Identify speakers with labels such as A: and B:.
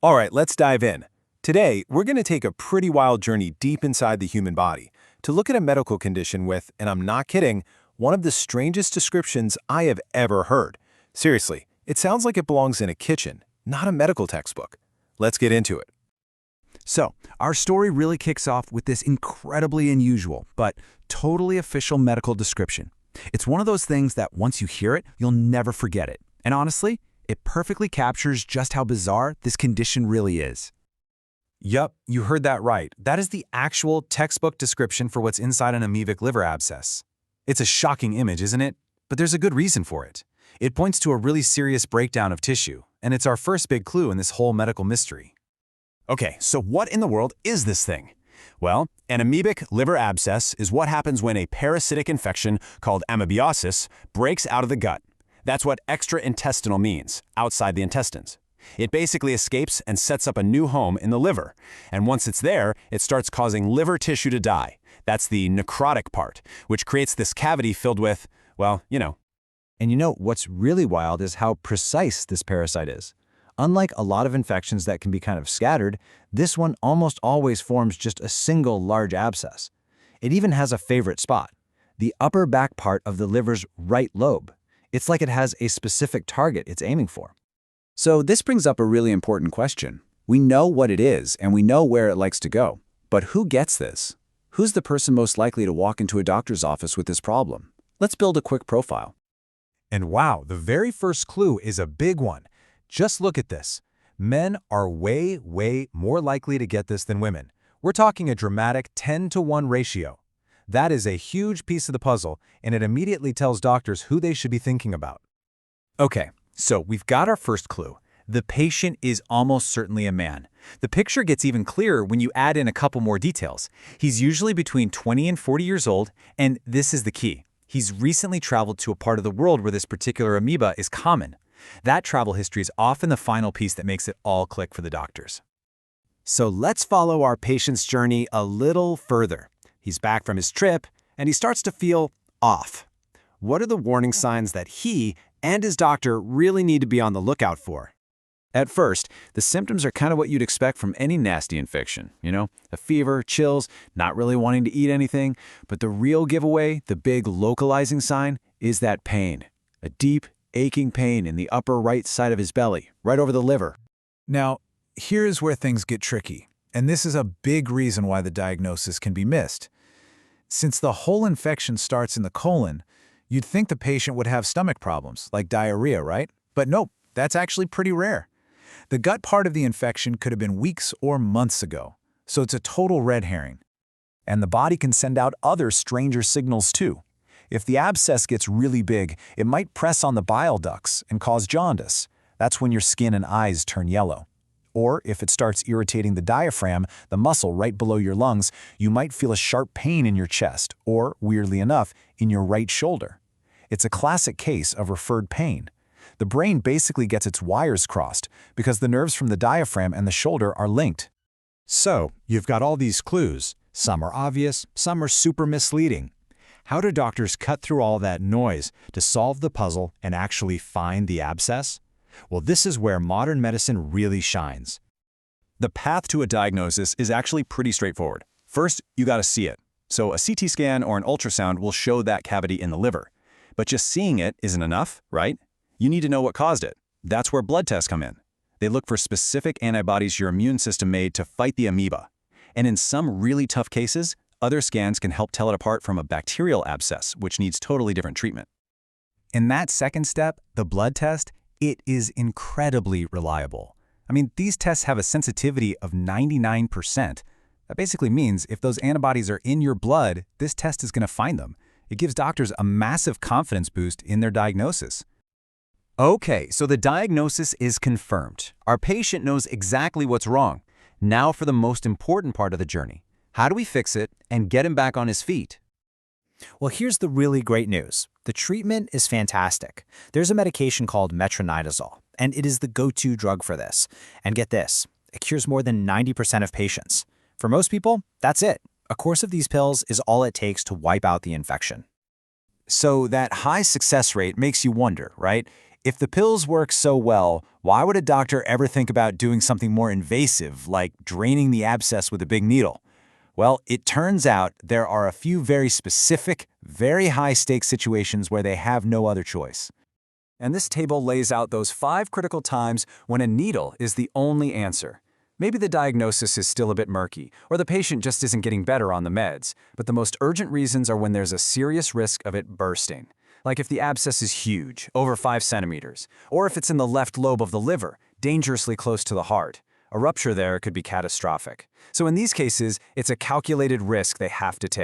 A: All right, let's dive in. Today, we're going to take a pretty wild journey deep inside the human body to look at a medical condition with, and I'm not kidding, one of the strangest descriptions I have ever heard. Seriously, it sounds like it belongs in a kitchen, not a medical textbook. Let's get into it.
B: So, our story really kicks off with this incredibly unusual, but totally official medical description. It's one of those things that once you hear it, you'll never forget it. And honestly, it perfectly captures just how bizarre this condition really is.
C: Yup, you heard that right. That is the actual textbook description for what's inside an amoebic liver abscess. It's a shocking image, isn't it? But there's a good reason for it. It points to a really serious breakdown of tissue, and it's our first big clue in this whole medical mystery.
D: Okay, so what in the world is this thing? Well, an amoebic liver abscess is what happens when a parasitic infection called amoebiasis breaks out of the gut. That's what extraintestinal means, outside the intestines. It basically escapes and sets up a new home in the liver. And once it's there, it starts causing liver tissue to die. That's the necrotic part, which creates this cavity filled with, well, you know.
E: And you know, what's really wild is how precise this parasite is. Unlike a lot of infections that can be kind of scattered, this one almost always forms just a single large abscess. It even has a favorite spot, the upper back part of the liver's right lobe. It's like it has a specific target it's aiming for.
B: So this brings up a really important question. We know what it is, and we know where it likes to go. But who gets this? Who's the person most likely to walk into a doctor's office with this problem? Let's build a quick profile.
C: And wow, the very first clue is a big one. Just look at this. Men are way more likely to get this than women. We're talking a dramatic 10-to-1 ratio. That is a huge piece of the puzzle, and it immediately tells doctors who they should be thinking about.
F: Okay, so we've got our first clue. The patient is almost certainly a man. The picture gets even clearer when you add in a couple more details. He's usually between 20 and 40 years old, and this is the key. He's recently traveled to a part of the world where this particular amoeba is common. That travel history is often the final piece that makes it all click for the doctors.
D: So let's follow our patient's journey a little further. He's back from his trip, and he starts to feel off. What are the warning signs that he and his doctor really need to be on the lookout for?
E: At first, the symptoms are kind of what you'd expect from any nasty infection. A fever, chills, not really wanting to eat anything. But the real giveaway, the big localizing sign, is that pain. A deep, aching pain in the upper right side of his belly, right over the liver.
C: Now, here's where things get tricky, and this is a big reason why the diagnosis can be missed. Since the whole infection starts in the colon, you'd think the patient would have stomach problems, like diarrhea, right? But nope, that's actually pretty rare. The gut part of the infection could have been weeks or months ago, so it's a total red herring. And the body can send out other stranger signals too. If the abscess gets really big, it might press on the bile ducts and cause jaundice. That's when your skin and eyes turn yellow. Or if it starts irritating the diaphragm, the muscle right below your lungs, you might feel a sharp pain in your chest or, weirdly enough, in your right shoulder. It's a classic case of referred pain. The brain basically gets its wires crossed because the nerves from the diaphragm and the shoulder are linked.
G: So, you've got all these clues. Some are obvious, some are super misleading. How do doctors cut through all that noise to solve the puzzle and actually find the abscess? Well, this is where modern medicine really shines.
D: The path to a diagnosis is actually pretty straightforward. First, you gotta see it. So a CT scan or an ultrasound will show that cavity in the liver. But just seeing it isn't enough, right? You need to know what caused it. That's where blood tests come in. They look for specific antibodies your immune system made to fight the amoeba. And in some really tough cases, other scans can help tell it apart from a bacterial abscess, which needs totally different treatment.
C: In that second step, the blood test, it is incredibly reliable. I mean, these tests have a sensitivity of 99%. That basically means if those antibodies are in your blood, this test is going to find them. It gives doctors a massive confidence boost in their diagnosis.
F: Okay, so the diagnosis is confirmed. Our patient knows exactly what's wrong. Now for the most important part of the journey. How do we fix it and get him back on his feet?
H: Well, here's the really great news. The treatment is fantastic. There's a medication called metronidazole, and it is the go-to drug for this. And get this, it cures more than 90% of patients. For most people, that's it. A course of these pills is all it takes to wipe out the infection.
F: So that high success rate makes you wonder, right?
D: If the pills work so well, why would a doctor ever think about doing something more invasive, like draining the abscess with a big needle? Well, it turns out there are a few very specific, very high-stakes situations where they have no other choice.
B: And this table lays out those 5 critical times when a needle is the only answer. Maybe the diagnosis is still a bit murky, or the patient just isn't getting better on the meds, but the most urgent reasons are when there's a serious risk of it bursting. Like if the abscess is huge, over 5 centimeters, or if it's in the left lobe of the liver, dangerously close to the heart. A rupture there could be catastrophic. So in these cases, it's a calculated risk they have to take.